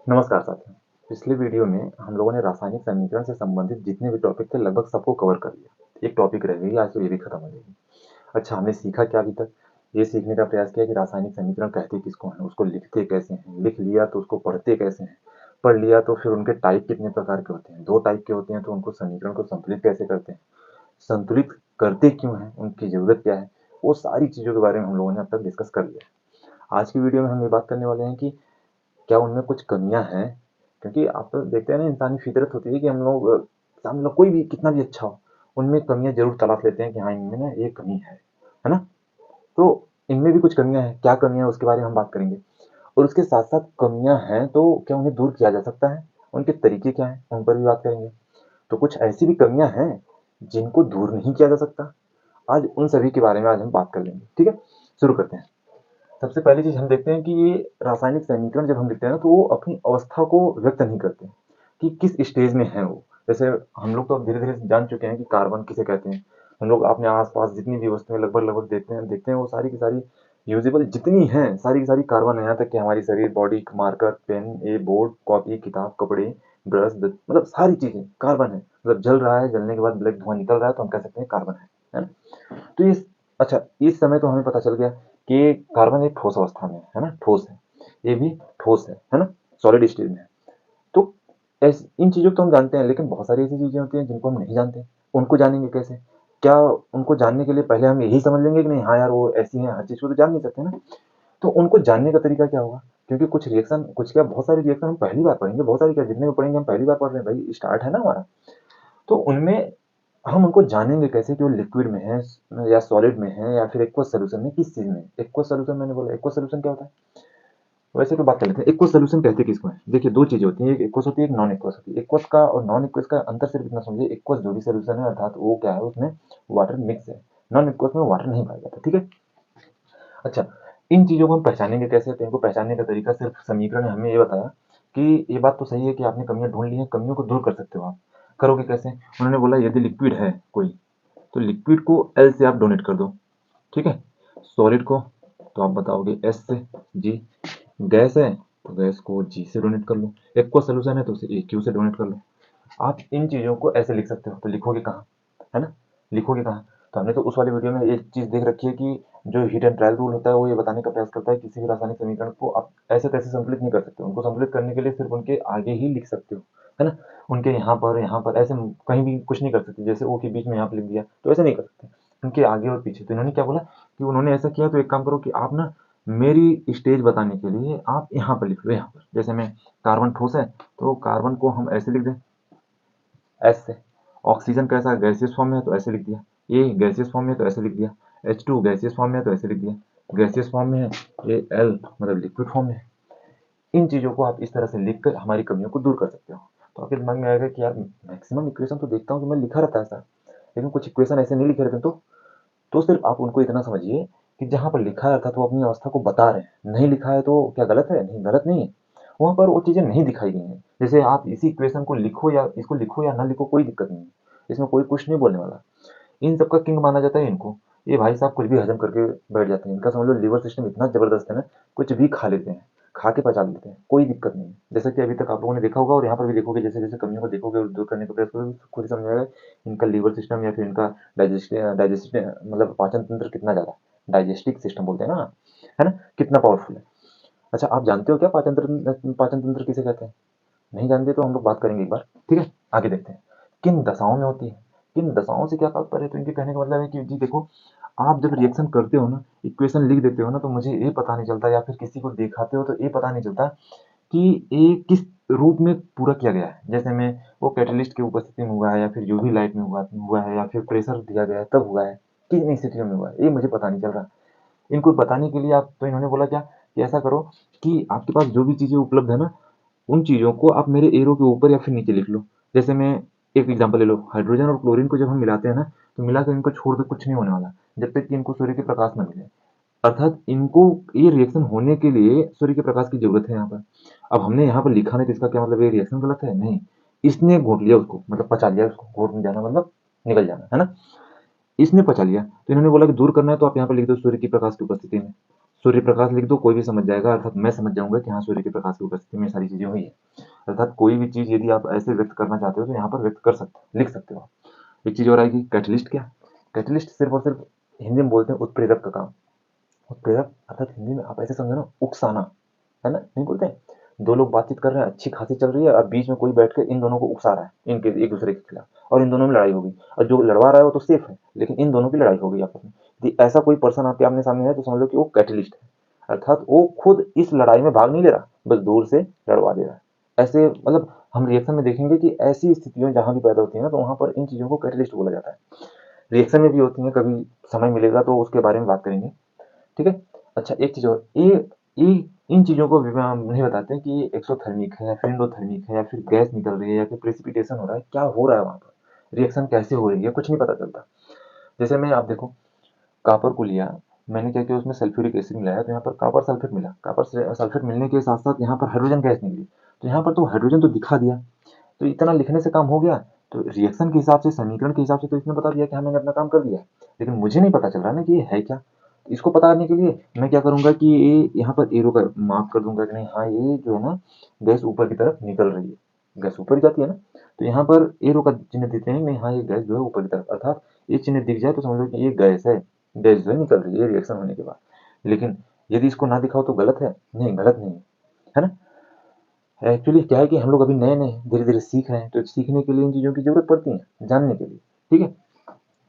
नमस्कार साथियों। पिछले वीडियो में हम लोगों ने रासायनिक समीकरण से संबंधित जितने भी टॉपिक थे लगभग सबको कवर कर लिया। एक टॉपिक रह गई, आज तो ये भी खत्म हो जाएगी। अच्छा, हमने सीखा क्या अभी तक? ये सीखने का प्रयास किया कि रासायनिक समीकरण कहते किसको हैं, उसको लिखते कैसे हैं, लिख लिया तो उसको पढ़ते कैसे हैं, पढ़ लिया तो फिर उनके टाइप कितने प्रकार के होते हैं, दो टाइप के होते हैं तो उनको समीकरण को संतुलित कैसे करते हैं, संतुलित करते क्यों हैं, उनकी जरूरत क्या है, वो सारी चीजों के बारे में हम लोगों ने अब तक डिस्कस कर लिया है। आज की वीडियो में हम ये बात करने वाले हैं कि क्या उनमें कुछ कमियां हैं? क्योंकि आप तो देखते हैं ना, इंसानी फितरत होती है कि हम लोग कोई भी कितना भी अच्छा हो, उनमें कमियां जरूर तलाश लेते हैं कि हाँ, इनमें ना ये कमी है ना? तो इनमें भी कुछ कमियां हैं, क्या कमियां हैं उसके बारे में हम बात करेंगे। और उसके साथ साथ कमियां हैं तो क्या उन्हें दूर किया जा सकता है, उनके तरीके क्या हैं, उन पर भी बात करेंगे। तो कुछ ऐसी भी कमियां हैं जिनको दूर नहीं किया जा सकता। आज उन सभी के बारे में आज हम बात कर लेंगे, ठीक है? शुरू करते हैं। सबसे पहली चीज हम देखते हैं कि ये रासायनिक समीकरण जब हम लिखते हैं ना, तो वो अपनी अवस्था को व्यक्त नहीं करते कि किस स्टेज में है वो। जैसे हम लोग तो अब धीरे धीरे जान चुके हैं कि कार्बन किसे कहते हैं। हम लोग अपने आसपास जितनी भी वस्तुएं लगभग लगभग देखते हैं वो सारी की सारी यूजेबल जितनी हैं, सारी की सारी कार्बन है। यहाँ तक कि हमारी शरीर, बॉडी, मार्कर, पेन, ए बोर्ड, कॉपी, किताब, कपड़े, ब्रश, मतलब सारी चीजें कार्बन है। मतलब जल रहा है, जलने के बाद ब्लैक धुआं निकल रहा है तो हम कह सकते हैं कार्बन है ना? तो ये अच्छा, इस समय तो हमें पता चल गया कि कार्बन एक ठोस अवस्था में है ना, ठोस है। ये भी ठोस है ना, सॉलिड स्टेज में है। तो इन चीजों को तो हम जानते हैं, लेकिन बहुत सारी ऐसी चीजें होती हैं जिनको हम नहीं जानते। उनको जानेंगे कैसे? क्या उनको जानने के लिए पहले हम यही समझ लेंगे कि नहीं, हाँ यार वो ऐसी है, हर चीज को तो जान नहीं सकते ना। तो उनको जानने का तरीका क्या होगा? क्योंकि कुछ रिएक्शन, कुछ क्या, बहुत सारे रिएक्शन हम पहली बार पढ़ेंगे, बहुत सारी क्या, जितने भी पढ़ेंगे हम पहली बार पढ़ रहे हैं भाई, स्टार्ट है ना हमारा। तो उनमें हम उनको जानेंगे कैसे कि वो लिक्विड में है या सॉलिड में है या फिर एक्वस सॉल्यूशन में, किस चीज में एक्वस सॉल्यूशन। मैंने बोला एक्वस सॉल्यूशन क्या होता है, वैसे तो बात कर लेते हैं। एक्वस सॉल्यूशन कहते किसको है? देखिए, दो चीजें होती हैं, एक एक्वस होती है, एक नॉन एक्वस होती है। एक्वस का और नॉन एक्वस का अंतर सिर्फ इतना समझिए, एक्वस जो भी सॉल्यूशन है अर्थात वो क्या है, उसमें वाटर मिक्स है। नॉन एक्वस में वाटर नहीं पाया जाता, ठीक है? अच्छा, इन चीजों को हम पहचानेंगे कैसे? तो इनको पहचानने का तरीका सिर्फ समीकरण ने हमें ये बताया कि ये बात तो सही है कि आपने कमियां ढूंढ ली हैं, कमियों को दूर कर सकते हो आप। करोगे कैसे? उन्होंने बोला यदि लिक्विड है कोई, तो लिक्विड को एल से आप डोनेट कर दो, ठीक है? सॉलिड को तो आप बताओगे एस से, जी। गैस है तो गैस को जी से डोनेट कर लो। एक्वा सोल्यूशन है तो उसे ए क्यू से डोनेट कर लो। आप इन चीजों को ऐसे लिख सकते हो, तो लिखोगे कहाँ, है ना? लिखोगे कहाँ? तो हमने तो उस वाले वीडियो में एक चीज देख रखी है कि जो हिट एंड ट्रायल रूल होता है वो ये बताने का प्रयास करता है किसी भी रासायनिक समीकरण को आप ऐसे तैसे संतुलित नहीं कर सकते। उनको संतुलित करने के लिए सिर्फ उनके आगे ही लिख सकते हो, है ना? उनके यहाँ पर ऐसे कहीं भी कुछ नहीं कर सकते। जैसे ओ के बीच में यहाँ पर लिख दिया तो ऐसे नहीं कर सकते, उनके आगे और पीछे। तो इन्होंने क्या बोला कि उन्होंने ऐसा किया, तो एक काम करो कि आप ना मेरी स्टेज बताने के लिए आप यहाँ पर लिख लो। यहाँ पर जैसे मैं, कार्बन ठोस है तो कार्बन को हम ऐसे लिख दें, एस से। ऑक्सीजन कैसा, गैसियस फॉर्म में है तो ऐसे लिख दिया। ए गैसियस फॉर्म में है तो ऐसे लिख दिया। H2 गैसियस फॉर्म में है तो ऐसे लिख दिया। गैसियस फॉर्म में है, ये एल मतलब लिक्विड फॉर्म में है। इन चीजों को आप इस तरह से लिखकर हमारी कमियों को दूर कर सकते हो। तो आपके दिमाग में आएगा कि यार मैक्सिमम इक्वेशन तो देखता हूँ कि मैं लिखा रहता है ऐसा, लेकिन कुछ इक्वेशन ऐसे नहीं लिखे रहते। तो सिर्फ आप उनको इतना समझिए कि जहाँ पर लिखा है अर्थात वो अपनी अवस्था को बता रहे हैं। नहीं लिखा है तो क्या गलत है? नहीं, गलत नहीं है। वहां पर वो चीजें नहीं दिखाई गई हैं। जैसे आप इसी इक्वेशन को लिखो या इसको लिखो या ना लिखो, कोई दिक्कत नहीं है, इसमें कोई कुछ नहीं बोलने वाला। इन सबका किंग माना जाता है इनको। ये भाई साहब कुछ भी हजम करके बैठ जाते हैं। इनका समझ लो लिवर सिस्टम इतना जबरदस्त है ना, कुछ भी खा लेते हैं, खा के पचा लेते हैं, कोई दिक्कत नहीं है। जैसा कि अभी तक आप लोगों ने देखा होगा और यहाँ पर भी देखोगे, जैसे जैसे कमियों को देखोगे और दूर करने का प्रयास करोगे तो खुद ही समझ आएगा इनका लिवर सिस्टम या फिर इनका डाइजेस्ट मतलब पाचन तंत्र कितना ज्यादा, डाइजेस्टिक सिस्टम बोलते हैं ना, है ना, कितना पावरफुल है। अच्छा, आप जानते हो क्या पाचन तंत्र किसे कहते हैं? नहीं जानते तो हम लोग बात करेंगे एक बार, ठीक है? आगे देखते हैं किन दशाओं में होती है। किन दशाओं से क्या तात्पर्य है? तो इनके कहने का मतलब है कि जी देखो, आप जब रिएक्शन करते हो ना, इक्वेशन लिख देते हो ना, तो मुझे ये पता नहीं चलता, या फिर किसी को दिखाते हो तो ये पता नहीं चलता कि ये किस रूप में पूरा किया गया है। जैसे में वो कैटलिस्ट की उपस्थिति में हुआ है या फिर यूवी लाइट में हुआ है या फिर प्रेशर दिया गया है तब हुआ है, किन स्थितियों में हुआ है, ये मुझे पता नहीं चल रहा। इनको बताने के लिए आप, तो इन्होंने बोला क्या कि ऐसा करो कि आपके पास जो भी चीजें उपलब्ध है ना, उन चीजों को आप मेरे एरो के ऊपर या फिर नीचे लिख लो। जैसे मैं एक एग्जांपल ले लो, हाइड्रोजन और क्लोरीन को जब हम मिलाते हैं ना, तो मिलाकर इनको छोड़ कर कुछ नहीं होने वाला जब तक कि इनको सूर्य के प्रकाश न मिले। अर्थात इनको, ये रिएक्शन होने के लिए सूर्य के प्रकाश की जरूरत है यहाँ पर। अब हमने यहाँ पर लिखा नहीं तो इसका क्या मतलब ये रिएक्शन गलत है? नहीं, इसने घोट लिया उसको, मतलब पचा लिया उसको। घोट में जाना मतलब निकल जाना, है ना? इसने पचा लिया। तो इन्होंने बोला कि दूर करना है तो आप यहाँ पर लिख दो सूर्य की प्रकाश की उपस्थिति में। सूर्य प्रकाश लिख दो, कोई भी समझ जाएगा, अर्थात मैं समझ जाऊंगा कि हाँ सूर्य के प्रकाश की उपस्थिति में सारी चीजें हुई है। अर्थात कोई भी चीज यदि आप ऐसे व्यक्त करना चाहते हो तो यहाँ पर व्यक्त कर सकते हो, लिख सकते हो। एक चीज और आएगी, कैटलिस्ट। क्या कैटलिस्ट? सिर्फ और सिर्फ हिंदी में बोलते हैं उत्प्रेरक का काम। उत्प्रेरक अर्थात हिंदी में आप ऐसे समझो ना, उकसाना, है ना, नहीं बोलते हैं? दो लोग बातचीत कर रहे हैं, अच्छी खासी चल रही है, और बीच में कोई बैठ के इन दोनों को उकसा रहा है, इनके एक दूसरे के खिलाफ, और इन दोनों में लड़ाई हो गई, और जो लड़वा रहा है वो तो सेफ है, लेकिन इन दोनों की लड़ाई हो गई आपस में। यदि ऐसा कोई पर्सन आपके आमने सामने है तो समझ लो कि वो कैटलिस्ट है। अर्थात वो खुद इस लड़ाई में भाग नहीं ले रहा, बस दूर से लड़वा दे रहा है। ऐसे मतलब हम रिएक्शन में देखेंगे कि ऐसी स्थितियां जहां भी पैदा होती है ना, तो वहां पर इन चीजों को कैटलिस्ट बोला जाता है। रिएक्शन में भी होती है, कभी समय मिलेगा तो उसके बारे में बात करेंगे, ठीक है। अच्छा, एक चीज और, ये इन चीजों को भी हम नहीं बताते कि ये एक्सोथर्मिक है या फिर एंडोथर्मिक है, या फिर गैस निकल रही है, या फिर प्रेसिपिटेशन हो रहा है, क्या हो रहा है वहां पर, रिएक्शन कैसे हो रही है, कुछ नहीं पता चलता। जैसे मैं, आप देखो, कॉपर को लिया, मैंने क्या किया, उसमें सल्फ्यूरिक एसिड मिलाया, तो यहाँ पर कॉपर सल्फेट मिला। कॉपर सल्फेट मिलने के साथ साथ यहाँ पर हाइड्रोजन गैस निकली, तो यहाँ पर तो हाइड्रोजन तो दिखा दिया, तो इतना लिखने से काम हो गया। तो रिएक्शन के हिसाब से, समीकरण के हिसाब से तो इसने बता दिया कि हाँ मैंने अपना काम कर दिया, लेकिन मुझे नहीं पता चल रहा ना कि ये है क्या। इसको पता करने के लिए मैं क्या करूंगा कि ये यहाँ पर एरो का मार्क कर दूंगा कि नहीं, हाँ ये जो है ना गैस ऊपर की तरफ निकल रही है, गैस ऊपर ही जाती है ना, तो यहाँ पर एरो का चिन्ह देते हैं, नहीं हाँ ये गैस जो है ऊपर की तरफ, अर्थात ये चिन्ह दिख जाए तो समझ लो कि ये गैस है, गैस जो है निकल रही है रिएक्शन होने के बाद। लेकिन यदि इसको ना दिखाओ तो गलत है? नहीं, गलत नहीं है ना। एक्चुअली क्या है कि हम लोग अभी नए नए धीरे धीरे सीख रहे हैं, तो सीखने के लिए इन चीज़ों की जरूरत पड़ती है, जानने के लिए, ठीक है।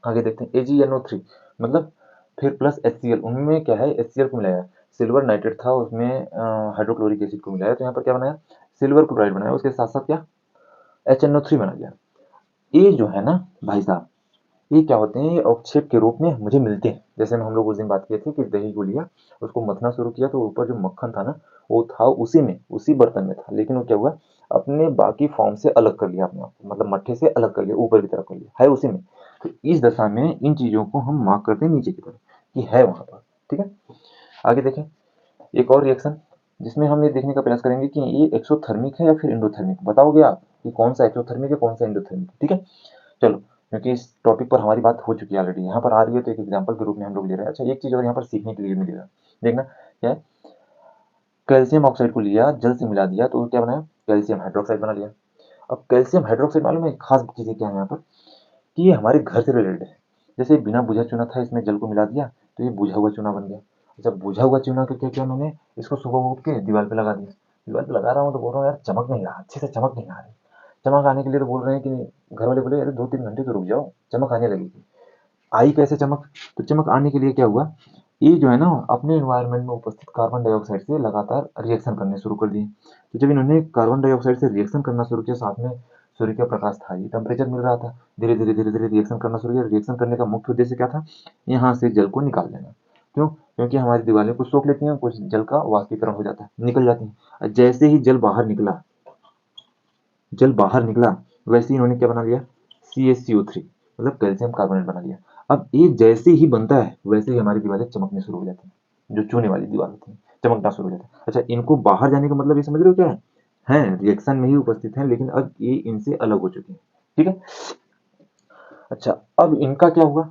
आगे देखते हैं, AgNO3 मतलब फिर प्लस HCl, उनमें क्या है, HCl को मिलाया, सिल्वर नाइट्रेट था उसमें, हाइड्रोक्लोरिक एसिड को मिलाया, तो यहाँ पर क्या बनाया, सिल्वर क्लोराइड बनाया, उसके साथ साथ क्या, HNO3 बना दिया। ये जो है ना भाई साहब, ये क्या होते हैं, ये अवक्षेप के रूप में मुझे मिलते हैं। जैसे हम लोग उस दिन बात किए थे कि दही को लिया, उसको मथना शुरू किया, तो ऊपर जो मक्खन था ना, वो था उसी में, उसी बर्तन में था, लेकिन वो क्या हुआ, अपने बाकी फॉर्म से अलग कर लिया अपने आप को, मतलब मट्ठे से अलग कर लिया, ऊपर की तरफ कर लिया, है उसी में। तो इस दशा में इन चीजों को हम मार्क करते हैं नीचे की तरफ कि है वहां पर, ठीक है। आगे देखें, एक और रिएक्शन जिसमें हम ये देखने का प्रयास करेंगे कि ये एक्सोथर्मिक है या फिर एंडोथर्मिक, बताओगे आप कि कौन सा एक्सोथर्मिक है कौन सा एंडोथर्मिक है, ठीक है। चलो, क्योंकि इस टॉपिक पर हमारी बात हो चुकी है ऑलरेडी, यहाँ पर आ रही है तो एक एग्जाम्पल के रूप में हम लोग ले रहे हैं। अच्छा, एक चीज और यहाँ पर सीखने के लिए मिलेगा, देखना क्या है, कैल्शियम ऑक्साइड को लिया, जल से मिला दिया, तो क्या बनाया, कैल्शियम हाइड्रोक्साइड बना लिया। अब कैल्शियम हाइड्रोक्साइड मालूम है खास चीजें क्या है यहाँ पर, कि ये हमारे घर से रिलेटेड है। जैसे बिना बुझा चूना था, इसमें जल को मिला दिया, तो ये बुझा हुआ चूना बन गया। जब बुझा हुआ चूना का क्या किया मैंने, इसको सुबह उठ के दीवार पे लगा दिया। दीवार पे लगा रहा हूँ तो बोल रहा हूँ यार चमक नहीं रहा, अच्छे से चमक नहीं आ रही। चमक आने के लिए तो बोल रहे हैं कि घर वाले बोले अरे 2-3 घंटे तो रुक जाओ, चमक आने लगेगी। आई कैसे चमक? तो चमक आने के लिए क्या हुआ, ये जो है ना अपने एनवायरनमेंट में उपस्थित कार्बन डाइऑक्साइड से लगातार रिएक्शन करने शुरू कर दिए। तो जब इन्होंने कार्बन डाइऑक्साइड से रिएक्शन करना शुरू किया, साथ में सूर्य का प्रकाश था, ये टेम्परेचर मिल रहा था, धीरे धीरे धीरे धीरे रिएक्शन करना शुरू किया। रिएक्शन करने का मुख्य उद्देश्य क्या था, यहाँ से जल को निकाल लेना। क्यों? क्योंकि हमारी दीवारें कुछ सोख लेती हैं, कुछ जल का वाष्पीकरण हो जाता है, निकल जाती हैं। जैसे ही जल बाहर निकला, जल बाहर निकला, वैसे ही इन्होंने क्या बना लिया, CaCO3 मतलब कैल्शियम कार्बोनेट बना लिया। अब ये जैसे ही बनता है वैसे ही हमारी दीवारें चमकने शुरू हो जाती हैं, जो चूने वाली दीवार होती है चमकना शुरू हो जाता है। अच्छा, इनको बाहर जाने का मतलब ये समझ रहे हो क्या है, हैं रिएक्शन में ही उपस्थित हैं, लेकिन अब ये इनसे अलग हो चुके हैं, ठीक है। अच्छा, अब इनका क्या हुआ,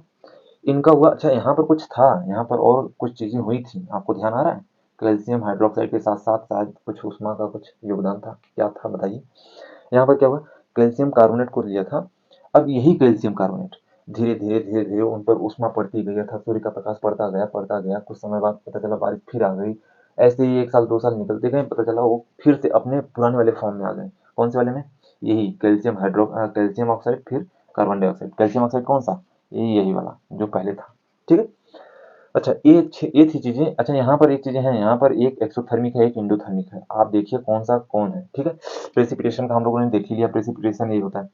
इनका हुआ, अच्छा यहाँ पर कुछ था, यहाँ पर और कुछ चीजें हुई थी, आपको ध्यान आ रहा है? कैल्शियम हाइड्रोक्साइड के साथ साथ शायद कुछ उष्मा का कुछ योगदान था, क्या था बताइए। यहाँ पर क्या हुआ, कैल्शियम कार्बोनेट को लिया था। अब यही कैल्शियम कार्बोनेट धीरे धीरे धीरे धीरे उन पर उष्मा पड़ती गई, था सूर्य का प्रकाश पड़ता गया, कुछ समय बाद पता चला बारिश फिर आ गई। ऐसे ही 1 साल 2 साल निकलते गए, पता चला वो फिर से अपने पुराने वाले फॉर्म में आ गए। कौन से वाले में, यही कैल्शियम ऑक्साइड, फिर कार्बन डाइऑक्साइड। कैल्शियम ऑक्साइड कौन सा, यही वाला जो पहले था, ठीक है। अच्छा, ये थी चीजें। अच्छा, यहाँ पर एक चीजें हैं, यहाँ पर एक एक्सोथर्मिक है एक इंडोथर्मिक है, आप देखिए कौन सा कौन है, ठीक है। प्रेसिपिटेशन का हम लोगों ने देख ही लिया, प्रेसिपिटेशन ये होता है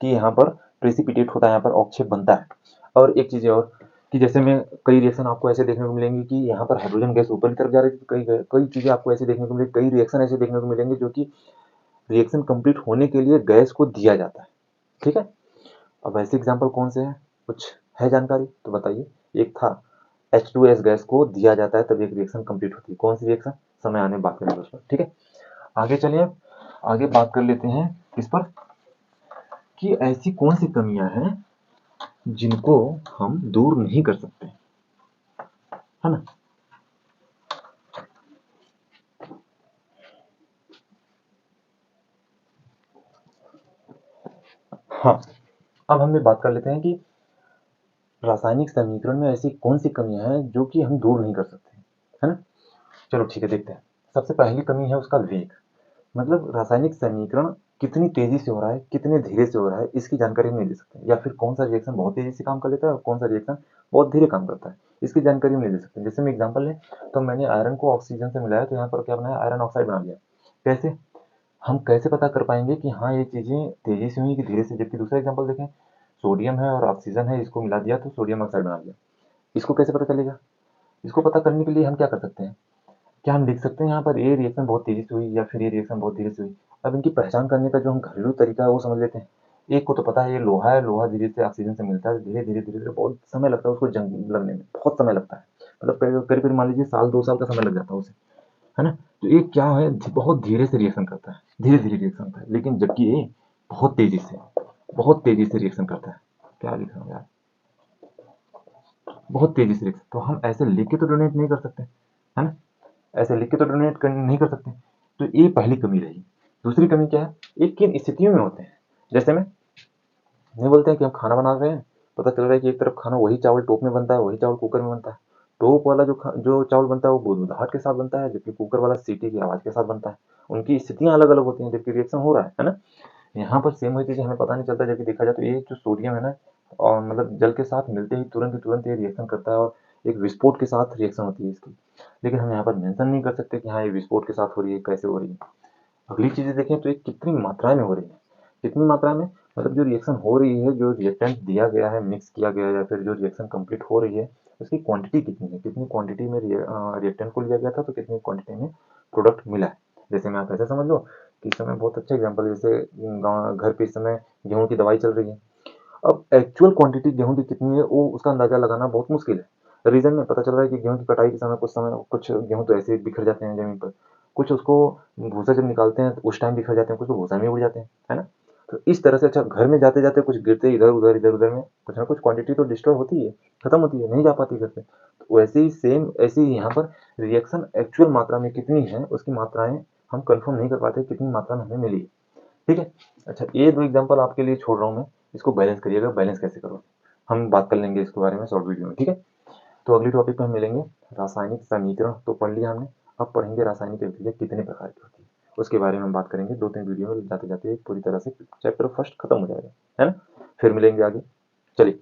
कि यहाँ पर प्रेसिपिटेट होता है, यहाँ पर अवक्षेप बनता है। और एक चीज और, कि जैसे में कई रिएक्शन आपको ऐसे देखने को मिलेंगे कि यहाँ पर हाइड्रोजन गैस ऊपर की तरफ जा रही है, कई कई चीजें आपको ऐसे देखने को मिलेंगी, कई रिएक्शन ऐसे देखने को मिलेंगे जो कि रिएक्शन कंप्लीट होने के लिए गैस को दिया जाता है, ठीक है। अब ऐसे एग्जाम्पल कौन से हैं, कुछ है जानकारी तो बताइए। एक था H2S गैस को दिया जाता है तब एक रिएक्शन कंप्लीट होती है, कौन सी रिएक्शन, समय आने बात करेंगे उस पर, ठीक है। आगे चलिए, आगे बात कर लेते हैं इस पर कि ऐसी कौन सी कमियां हैं जिनको हम दूर नहीं कर सकते, है ना। हाँ, अब हम ये बात कर लेते हैं कि रासायनिक समीकरण में ऐसी कौन सी कमियां हैं जो कि हम दूर नहीं कर सकते, है ना? चलो ठीक है, देखते हैं। सबसे पहली कमी है उसका वेग। मतलब रासायनिक समीकरण कितनी तेजी से हो रहा है, कितने धीरे से हो रहा है, इसकी जानकारी हम नहीं दे सकते, या फिर कौन सा रिएक्शन बहुत तेजी से काम कर लेता है और कौन सा रिएक्शन बहुत धीरे काम करता है, इसकी जानकारी हम नहीं दे सकते। जैसे मैं एग्जांपल लें, तो मैंने आयरन को ऑक्सीजन से मिलाया, तो यहाँ पर क्या बनाया, आयरन ऑक्साइड बना लिया। कैसे? हम कैसे पता कर पाएंगे कि हाँ ये चीजें तेजी से हुई कि धीरे से? जबकि दूसरा एग्जांपल देखें, सोडियम है और ऑक्सीजन है, इसको मिला दिया तो सोडियम ऑक्साइड बना लिया। इसको कैसे पता चलेगा? इसको पता करने के लिए हम क्या कर सकते हैं, क्या हम लिख सकते हैं यहाँ पर ये रिएक्शन बहुत तेजी से हुई या फिर ये रिएक्शन बहुत धीरे से हुई? अब इनकी पहचान करने का जो हम घरेलू तरीका है वो समझ लेते हैं। एक को तो पता है ये लोहा है, लोहा धीरे से ऑक्सीजन से मिलता है, धीरे धीरे धीरे धीरे बहुत समय लगता है उसको जंग लगने में, बहुत समय लगता है। मतलब करीब करीब मान लीजिए साल 2 साल का समय लग जाता है उसे, है ना? तो ये क्या है, बहुत धीरे से रिएक्शन करता है, धीरे धीरे रिएक्शन करता है, लेकिन जबकि ये बहुत तेजी से रिएक्शन करता है। क्या लिख रहा हूँ यार, बहुत तेजी से रिएक्शन। तो हम ऐसे लिख के तो डोनेट नहीं कर सकते, है ना? ऐसे लिख के तो डोनेट नहीं कर सकते। तो ये पहली कमी रही। दूसरी कमी क्या है, ये किन स्थितियों में होते हैं? जैसे में नहीं बोलते हैं कि हम खाना बना रहे हैं, पता चल रहा है कि एक तरफ खाना वही चावल टोप में बनता है, वही चावल कुकर में बनता है। टोप वाला जो चावल बनता है वो बुदबुदाहट के साथ बनता है, जबकि कुकर वाला सीटी की आवाज के साथ बनता है। उनकी स्थितियां अलग अलग होती हैं, जबकि रिएक्शन हो रहा है ना? यहाँ पर सेम वही चीज हमें पता नहीं चलता। जबकि देखा जाए तो ये जो सोडियम है ना, और मतलब जल के साथ मिलते ही तुरंत ही तुरंत ये रिएक्शन करता है, और एक विस्फोट के साथ रिएक्शन होती है इसकी। लेकिन हम यहाँ पर मेंशन नहीं कर सकते कि हाँ ये विस्फोट के साथ हो रही है, कैसे हो रही है। अगली चीजें देखें तो ये कितनी मात्रा में हो रही है, कितनी मात्रा में, मतलब जो रिएक्शन हो रही है, जो रिएक्टेंट दिया गया है, मिक्स किया गया है, या फिर जो रिएक्शन कंप्लीट हो रही है, उसकी क्वांटिटी कितनी है, कितनी क्वांटिटी में रिएक्टेंट को लिया गया था, तो कितनी क्वांटिटी में प्रोडक्ट मिला है। जैसे मैं आप ऐसे समझ लो कि इस समय बहुत अच्छा एग्जाम्पल, जैसे गाँव घर पे इस समय गेहूं की दवाई चल रही है। अब एक्चुअल क्वांटिटी गेहूं की कितनी है वो उसका अंदाजा लगाना बहुत मुश्किल है। रीजन में पता चल रहा है कि गेहूं की कटाई के समय कुछ गेहूं तो ऐसे ही बिखर जाते हैं जमीन पर, कुछ उसको भूसा जब निकालते हैं तो उस टाइम बिखर जाते हैं, कुछ तो भूसा में उड़ जाते हैं, है ना? तो इस तरह से अच्छा, घर में जाते जाते कुछ गिरते इधर उधर में कुछ ना कुछ क्वांटिटी तो डिस्ट्रॉय होती है, खत्म होती है, नहीं जा पाती घर पे। तो वैसे ही सेम ऐसे ही यहाँ पर रिएक्शन एक्चुअल मात्रा में कितनी है उसकी मात्राएं हम कंफर्म नहीं कर पाते कितनी मात्रा में हमें मिली है। ठीक है? अच्छा, ये 2 एग्ज़ाम्पल आपके लिए छोड़ रहा हूँ मैं, इसको बैलेंस करिएगा, बैलेंस कैसे करोगे? हम बात कर लेंगे इसके बारे में शॉर्ट वीडियो में, ठीक है? तो अगली टॉपिक पे हम मिलेंगे। रासायनिक समीकरण तो पढ़ लिया हमने, अब पढ़ेंगे रासायनिक अभिक्रिया कितने प्रकार की होती है, उसके बारे में हम बात करेंगे। 2-3 वीडियो में जाते-जाते पूरी तरह से चैप्टर फर्स्ट खत्म हो जाएगा, है ना? फिर मिलेंगे आगे। चलिए।